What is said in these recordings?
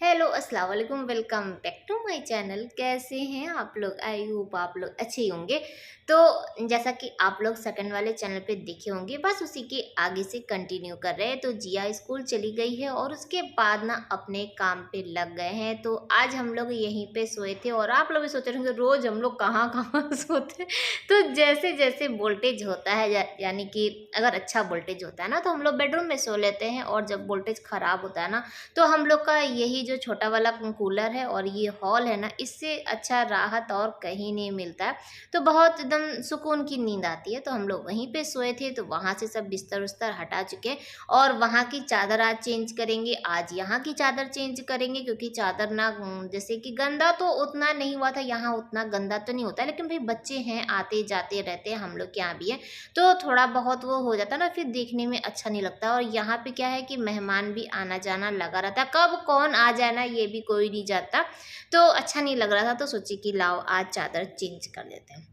Hello अस्सलाम वालेकुम, welcome back to my channel. कैसे हैं आप लोग? आई होप आप लोग अच्छे ही होंगे। तो जैसा कि आप लोग सेकंड वाले चैनल पे देखे होंगे, बस उसी के आगे से कंटिन्यू कर रहे हैं। तो जिया स्कूल चली गई है और उसके बाद ना अपने काम पे लग गए हैं। तो आज हम लोग यहीं पे सोए थे और आप लोग भी सोच रहे होंगे रोज हम लोग कहाँ कहाँ सोते हैं। तो जैसे जैसे वोल्टेज होता है यानी कि अगर अच्छा वोल्टेज होता है ना तो हम लोग बेडरूम में सो लेते हैं, और जब वोल्टेज खराब होता है ना तो हम लोग का यही जो छोटा वाला कूलर है और ये हॉल है ना, इससे अच्छा राहत और कहीं नहीं मिलता है। तो बहुत एकदम सुकून की नींद आती है। तो हम लोग वहीं पे सोए थे, तो वहाँ से सब बिस्तर उस्तर हटा चुके हैं और वहाँ की चादर आज चेंज करेंगे, आज यहाँ की चादर चेंज करेंगे, क्योंकि चादर ना जैसे कि गंदा तो उतना नहीं हुआ था, यहाँ उतना गंदा तो नहीं होता है, लेकिन भाई बच्चे हैं, आते जाते रहते हैं, हम लोग के यहाँ भी है, तो थोड़ा बहुत वो हो जाता है ना, फिर देखने में अच्छा नहीं लगता। और यहाँ पे क्या है कि मेहमान भी आना जाना लगा रहता है, कब कौन आ जाए ना ये भी कोई नहीं जानता। तो अच्छा नहीं लग रहा था, तो सोची कि लाओ आज चादर चेंज कर देते हैं।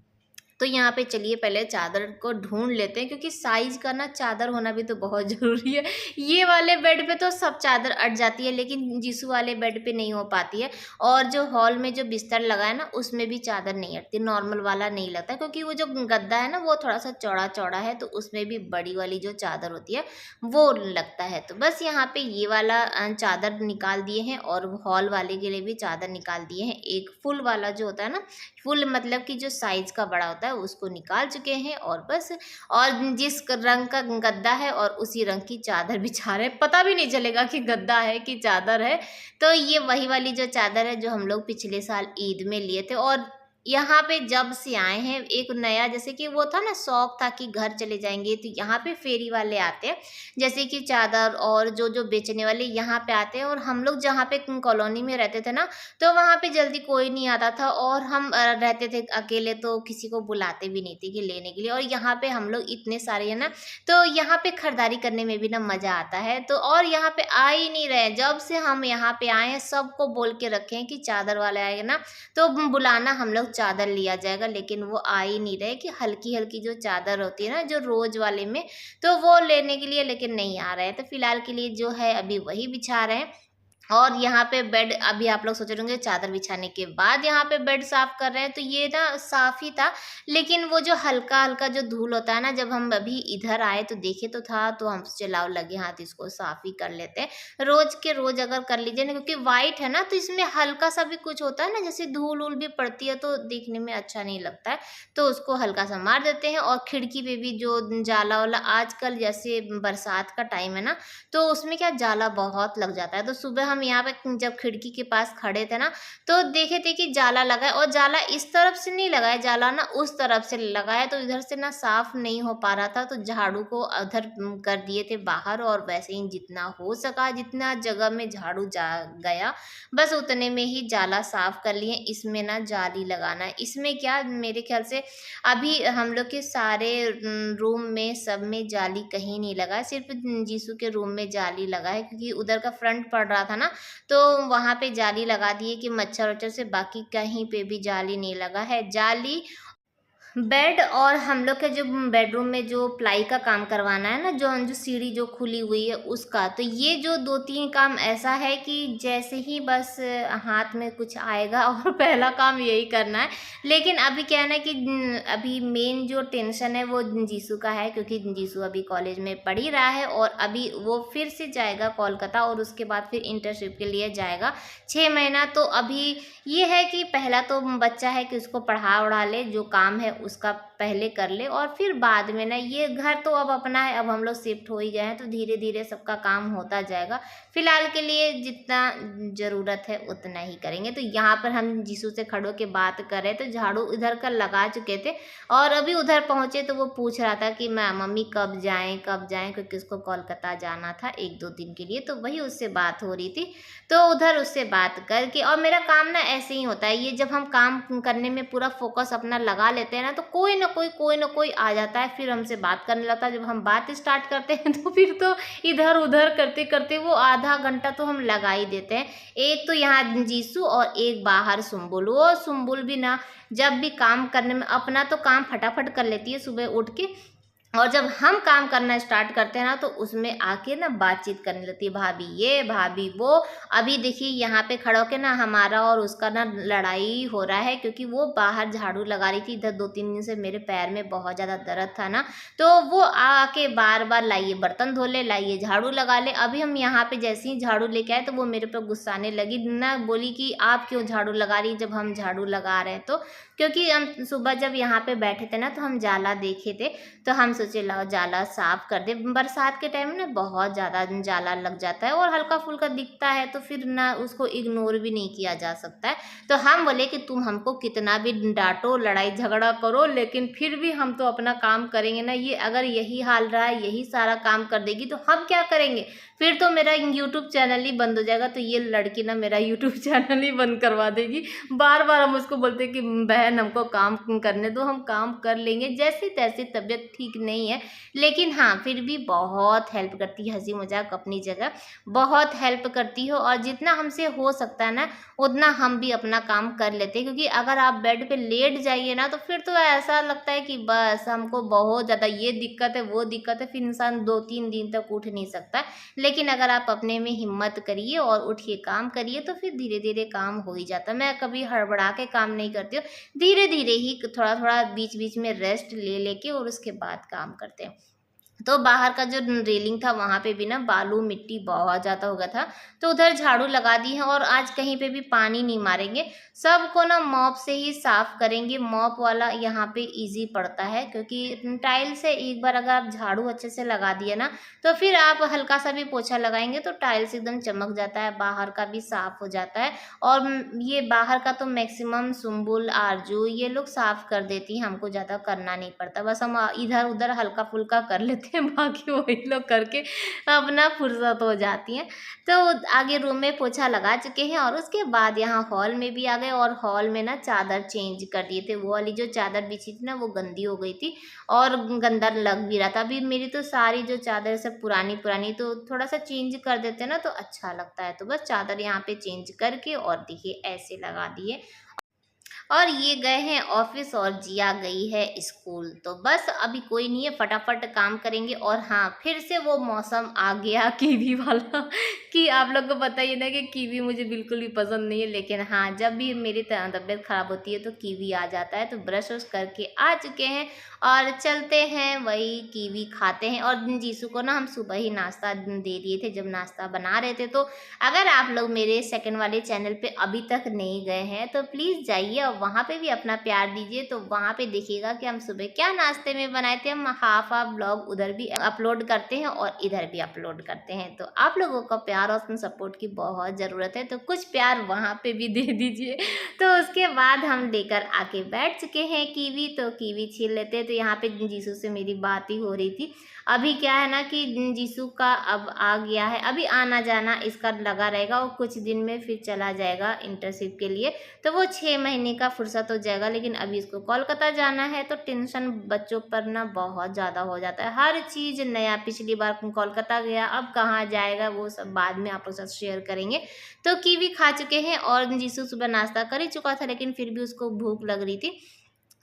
तो यहाँ पे चलिए पहले चादर को ढूंढ लेते हैं, क्योंकि साइज का ना चादर होना भी तो बहुत ज़रूरी है। ये वाले बेड पे तो सब चादर अट जाती है, लेकिन जीसू वाले बेड पे नहीं हो पाती है। और जो हॉल में जो बिस्तर लगा है ना, उसमें भी चादर नहीं अटती, नॉर्मल वाला नहीं लगता, क्योंकि वो जो गद्दा है ना वो थोड़ा सा चौड़ा चौड़ा है, तो उसमें भी बड़ी वाली जो चादर होती है वो लगता है। तो बस यहाँ पे ये वाला चादर निकाल दिए हैं, और हॉल वाले के लिए भी चादर निकाल दिए हैं। एक फुल वाला जो होता है ना, फुल मतलब कि जो साइज का बड़ा होता है उसको निकाल चुके हैं, और बस और जिस रंग का गद्दा है और उसी रंग की चादर बिछा रहे हैं। पता भी नहीं चलेगा कि गद्दा है कि चादर है। तो ये वही वाली जो चादर है जो हम लोग पिछले साल ईद में लिए थे। और यहाँ पे जब से आए हैं एक नया, जैसे कि वो था ना शौक था कि घर चले जाएंगे, तो यहाँ पे फेरी वाले आते हैं, जैसे कि चादर और जो जो बेचने वाले यहाँ पे आते हैं। और हम लोग जहाँ पे कॉलोनी में रहते थे ना, तो वहाँ पे जल्दी कोई नहीं आता था, और हम रहते थे अकेले, तो किसी को बुलाते भी नहीं थे कि लेने के लिए। और यहाँ पे हम लोग इतने सारे है ना, तो यहाँ पे खरीदारी करने में भी ना मज़ा आता है। तो और यहाँ पे आ ही नहीं रहे, जब से हम यहाँ पे आए हैं सबको बोल के रखे हैं कि चादर वाले आएगा ना तो बुलाना, हम लोग चादर लिया जाएगा, लेकिन वो आ ही नहीं रहे। कि हल्की हल्की जो चादर होती है ना जो रोज वाले में, तो वो लेने के लिए, लेकिन नहीं आ रहे हैं। तो फिलहाल के लिए जो है अभी वही बिछा रहे हैं। और यहाँ पे बेड, अभी आप लोग सोच रहे होंगे चादर बिछाने के बाद यहाँ पे बेड साफ कर रहे हैं, तो ये ना साफ ही था, लेकिन वो जो हल्का हल्का जो धूल होता है ना, जब हम अभी इधर आए तो देखे तो था, तो हम सोचे लाओ लगे हाथ इसको साफ ही कर लेते हैं। रोज के रोज अगर कर लीजिए ना, क्योंकि वाइट है ना, तो इसमें हल्का सा भी कुछ होता है ना, जैसे धूल उल भी पड़ती है तो देखने में अच्छा नहीं लगता है। तो उसको हल्का सा मार देते हैं। और खिड़की पे भी जो जाला वाला, आजकल जैसे बरसात का टाइम है ना, तो उसमें क्या जाला बहुत लग जाता है। तो सुबह हम यहाँ पे जब खिड़की के पास खड़े थे ना, तो देखे थे कि जाला लगा है, और जाला इस तरफ से नहीं लगा है, जाला ना उस तरफ से लगा है, तो इधर से ना साफ नहीं हो पा रहा था। तो झाड़ू को उधर कर दिए थे बाहर, और वैसे ही जितना हो सका, जितना जगह में झाड़ू जा गया, बस उतने में ही जाला साफ कर लिए। इसमें ना जाली लगाना है, इसमें क्या मेरे ख्याल से अभी हम लोग के सारे रूम में सब में जाली कहीं नहीं लगा है, सिर्फ जीसू के रूम में जाली लगा है, क्योंकि उधर का फ्रंट पड़ रहा था ना, तो वहाँ पे जाली लगा दिए कि मच्छर वच्छर से, बाकी कहीं पे भी जाली नहीं लगा है। जाली बेड और हम लोग के जो बेडरूम में जो प्लाई का काम करवाना है ना, जो जो सीढ़ी जो खुली हुई है उसका, तो ये जो 2-3 काम ऐसा है कि जैसे ही बस हाथ में कुछ आएगा और पहला काम यही करना है। लेकिन अभी क्या है ना कि अभी मेन जो टेंशन है वो जीसू का है, क्योंकि जीसू अभी कॉलेज में पढ़ ही रहा है, और अभी वो फिर से जाएगा कोलकाता, और उसके बाद फिर इंटर्नशिप के लिए जाएगा 6 महीना। तो अभी ये है कि पहला तो बच्चा है कि उसको पढ़ा उढ़ा ले, जो काम है उसका पहले कर ले, और फिर बाद में ना, ये घर तो अब अपना है, अब हम लोग शिफ्ट हो ही गए हैं, तो धीरे धीरे सबका काम होता जाएगा। फिलहाल के लिए जितना ज़रूरत है उतना ही करेंगे। तो यहाँ पर हम जीसू से खड़ो के बात कर रहे, तो झाड़ू इधर का लगा चुके थे, और अभी उधर पहुँचे तो वो पूछ रहा था कि मैं मम्मी कब जाएँ कब जाएँ, क्योंकि उसको कोलकाता जाना था 1-2 दिन के लिए, तो वही उससे बात हो रही थी। तो उधर उससे बात करके, और मेरा काम ना ऐसे ही होता है, ये जब हम काम करने में पूरा फोकस अपना लगा लेते हैं ना, तो कोई ना कोई आ जाता है, फिर हमसे बात करने लगता है। जब हम बात स्टार्ट करते हैं तो फिर तो इधर उधर करते करते वो आधा घंटा तो हम लगा ही देते हैं। एक तो यहाँ जीसू और एक बाहर सुम्बुल, वो सुम्बुल भी ना जब भी काम करने में, अपना तो काम फटाफट कर लेती है सुबह उठ के, और जब हम काम करना स्टार्ट करते हैं ना तो उसमें आके ना बातचीत करने लगती है, भाभी ये भाभी वो। अभी देखिए यहाँ पे खड़ा होके ना हमारा और उसका ना लड़ाई हो रहा है, क्योंकि वो बाहर झाड़ू लगा रही थी। इधर 2-3 दिन से मेरे पैर में बहुत ज़्यादा दर्द था ना, तो वो आके बार बार लाइए बर्तन धो ले, लाइए झाड़ू लगा ले। अभी हम यहाँ पे जैसे ही झाड़ू लेके आए तो वो मेरे पर गुस्साने लगी ना, बोली कि आप क्यों झाड़ू लगा रही जब हम झाड़ू लगा रहे हैं। तो क्योंकि हम सुबह जब यहाँ पे बैठे थे ना तो हम जाला देखे थे, तो हम सोचे लाओ जाला साफ कर दे। बरसात के टाइम में ना बहुत ज़्यादा जाला लग जाता है और हल्का फुल्का दिखता है, तो फिर ना उसको इग्नोर भी नहीं किया जा सकता है। तो हम बोले कि तुम हमको कितना भी डांटो, लड़ाई झगड़ा करो, लेकिन फिर भी हम तो अपना काम करेंगे ना। ये अगर यही हाल रहा है, यही सारा काम कर देगी तो हम क्या करेंगे? फिर तो मेरा यूट्यूब चैनल ही बंद हो जाएगा। तो ये लड़की ना मेरा यूट्यूब चैनल ही बंद करवा देगी। बार बार हम उसको बोलते हैं कि बहन हमको काम करने दो, हम काम कर लेंगे, जैसे तैसे तबीयत ठीक नहीं है। लेकिन हाँ फिर भी बहुत हेल्प करती है, हंसी मजाक अपनी जगह बहुत हेल्प करती हो। और जितना हमसे हो सकता है ना उतना हम भी अपना काम कर लेते हैं, क्योंकि अगर आप बेड पे लेट जाइए ना तो फिर तो ऐसा लगता है कि बस हमको बहुत ज़्यादा ये दिक्कत है वो दिक्कत है, फिर इंसान 2-3 दिन तक उठ नहीं सकता। लेकिन अगर आप अपने में हिम्मत करिए और उठिए काम करिए तो फिर धीरे धीरे काम हो ही जाता है। मैं कभी हड़बड़ा के काम नहीं करती हूँ, धीरे धीरे ही थोड़ा थोड़ा बीच बीच में रेस्ट ले लेके और उसके बाद काम करते हैं। तो बाहर का जो रेलिंग था वहाँ पे भी ना बालू मिट्टी बहुत ज़्यादा हो गया था, तो उधर झाड़ू लगा दी है। और आज कहीं पे भी पानी नहीं मारेंगे, सबको ना मॉप से ही साफ करेंगे। मॉप वाला यहाँ पे इजी पड़ता है, क्योंकि टाइल से एक बार अगर आप झाड़ू अच्छे से लगा दिए ना तो फिर आप हल्का सा भी पोछा लगाएंगे तो टाइल्स एकदम चमक जाता है, बाहर का भी साफ हो जाता है। और ये बाहर का तो मैक्सिमम सुम्बुल आरजू ये लोग साफ कर देती हैं, हमको ज़्यादा करना नहीं पड़ता, बस हम इधर उधर हल्का फुल्का कर लेते हैं, बाकी वही लोग करके अपना फुर्सत हो जाती हैं। तो आगे रूम में पोछा लगा चुके हैं और उसके बाद यहाँ हॉल में भी आ गए और हॉल में ना चादर चेंज कर दिए थे। वो वाली जो चादर बिछी थी ना वो गंदी हो गई थी और गंदा लग भी रहा था। अभी मेरी तो सारी जो चादर सब पुरानी पुरानी, तो थोड़ा सा चेंज कर देते हैं ना तो अच्छा लगता है। तो बस चादर यहाँ पे चेंज करके और देखिए ऐसे लगा दिए। और ये गए हैं ऑफिस और जिया गई है स्कूल। तो बस अभी कोई नहीं है, फटाफट काम करेंगे। और हाँ फिर से वो मौसम आ गया कीवी वाला कि आप लोग को पता ही ना कि कीवी मुझे बिल्कुल भी पसंद नहीं है, लेकिन हाँ जब भी मेरी तबीयत खराब होती है तो कीवी आ जाता है। तो ब्रश व्रश करके आ चुके हैं और चलते हैं वही कीवी खाते हैं। और जीसू को ना हम सुबह ही नाश्ता दे दिए थे जब नाश्ता बना रहे थे। तो अगर आप लोग मेरे सेकंड वाले चैनल पे अभी तक नहीं गए हैं तो प्लीज़ जाइए और वहाँ पे भी अपना प्यार दीजिए। तो वहाँ पे देखिएगा कि हम सुबह क्या नाश्ते में बनाए थे। हम हाफ ब्लॉग उधर भी अपलोड करते हैं और इधर भी अपलोड करते हैं। तो आप लोगों का प्यार और सपोर्ट की बहुत ज़रूरत है, तो कुछ प्यार वहाँ पे भी दे दीजिए। तो उसके बाद हम लेकर आके बैठ चुके हैं कीवी, तो कीवी छील लेते हैं। तो यहाँ पे जीसू से मेरी बात ही हो रही थी। अभी क्या है ना कि जीसू का अब आ गया है, अभी आना जाना इसका लगा रहेगा और कुछ दिन में फिर चला जाएगा इंटर्नशिप के लिए। तो वो 6 महीने का फुर्सत हो जाएगा। लेकिन अभी इसको कोलकाता जाना है तो टेंशन बच्चों पर ना बहुत ज़्यादा हो जाता है, हर चीज़ नया। पिछली बार कोलकाता गया, अब कहाँ जाएगा वो सब बाद में आप लोग साथ शेयर करेंगे। तो कीवी खा चुके हैं और जीसू सुबह नाश्ता कर ही चुका था, लेकिन फिर भी उसको भूख लग रही थी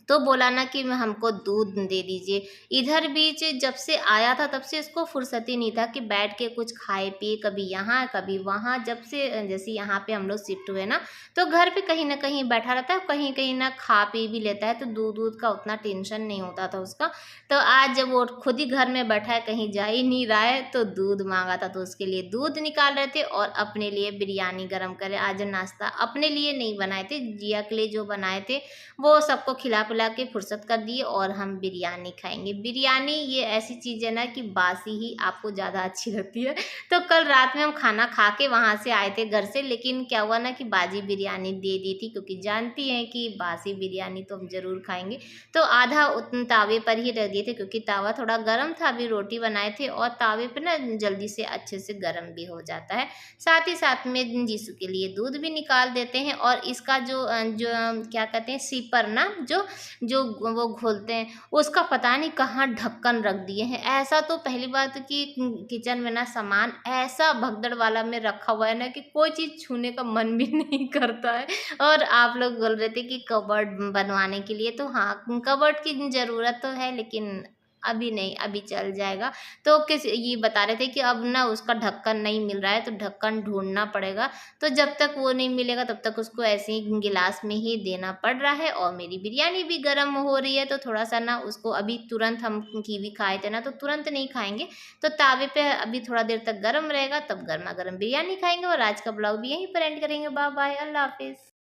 तो बोला ना कि हमको दूध दे दीजिए। इधर बीच जब से आया था तब से इसको फुर्सत ही नहीं था कि बैठ के कुछ खाए पिए, कभी यहाँ कभी वहाँ। जब से जैसे यहाँ पे हम लोग शिफ्ट हुए ना तो घर पे कहीं ना कहीं बैठा रहता है, कहीं कहीं ना खा पी भी लेता है। तो दूध दूध का उतना टेंशन नहीं होता था उसका। तो आज जब वो खुद ही घर में बैठा है, कहीं जा ही नहीं रहा है, तो दूध मांगा था तो उसके लिए दूध निकाल रहे थे और अपने लिए बिरयानी गरम करे। आज नाश्ता अपने लिए नहीं बनाए थे, जिया के लिए जो बनाए थे वो सबको खिला पिला के फुर्सत कर दिए और हम बिरयानी खाएंगे। बिरयानी ये ऐसी चीज़ है ना कि बासी ही आपको ज़्यादा अच्छी लगती है। तो कल रात में हम खाना खा के वहाँ से आए थे घर से, लेकिन क्या हुआ ना कि बाजी बिरयानी दे दी थी, क्योंकि जानती हैं कि बासी बिरयानी तो हम ज़रूर खाएंगे। तो आधा उतने तावे पर ही रख दिए थे, क्योंकि तावा थोड़ा गर्म था, अभी रोटी बनाए थे और तावे पर ना जल्दी से अच्छे से गर्म भी हो जाता है। साथ ही साथ में जीसू के लिए दूध भी निकाल देते हैं। और इसका जो जो क्या कहते हैं सीपर ना जो जो वो घोलते हैं, उसका पता नहीं कहाँ ढक्कन रख दिए हैं। ऐसा तो पहली बात कि किचन में ना सामान ऐसा भगदड़ वाला में रखा हुआ है ना कि कोई चीज़ छूने का मन भी नहीं करता है। और आप लोग बोल रहे थे कि कबर्ड बनवाने के लिए, तो हाँ कबर्ड की ज़रूरत तो है, लेकिन अभी नहीं, अभी चल जाएगा। तो किस ये बता रहे थे कि अब ना उसका ढक्कन नहीं मिल रहा है, तो ढक्कन ढूँढना पड़ेगा। तो जब तक वो नहीं मिलेगा तब तक उसको ऐसे ही गिलास में ही देना पड़ रहा है। और मेरी बिरयानी भी गरम हो रही है, तो थोड़ा-सा ना उसको अभी तुरंत हम कीवी खाए थे ना, तो तुरंत नहीं खाएँगे। तो तावे पे अभी थोड़ा देर तक गरम रहेगा, तब गरमा-गरम बिरयानी खाएँगे। और आज का ब्लॉग भी यहीं पर एंड करेंगे। बाय बाय, अल्लाह हाफ़िज़।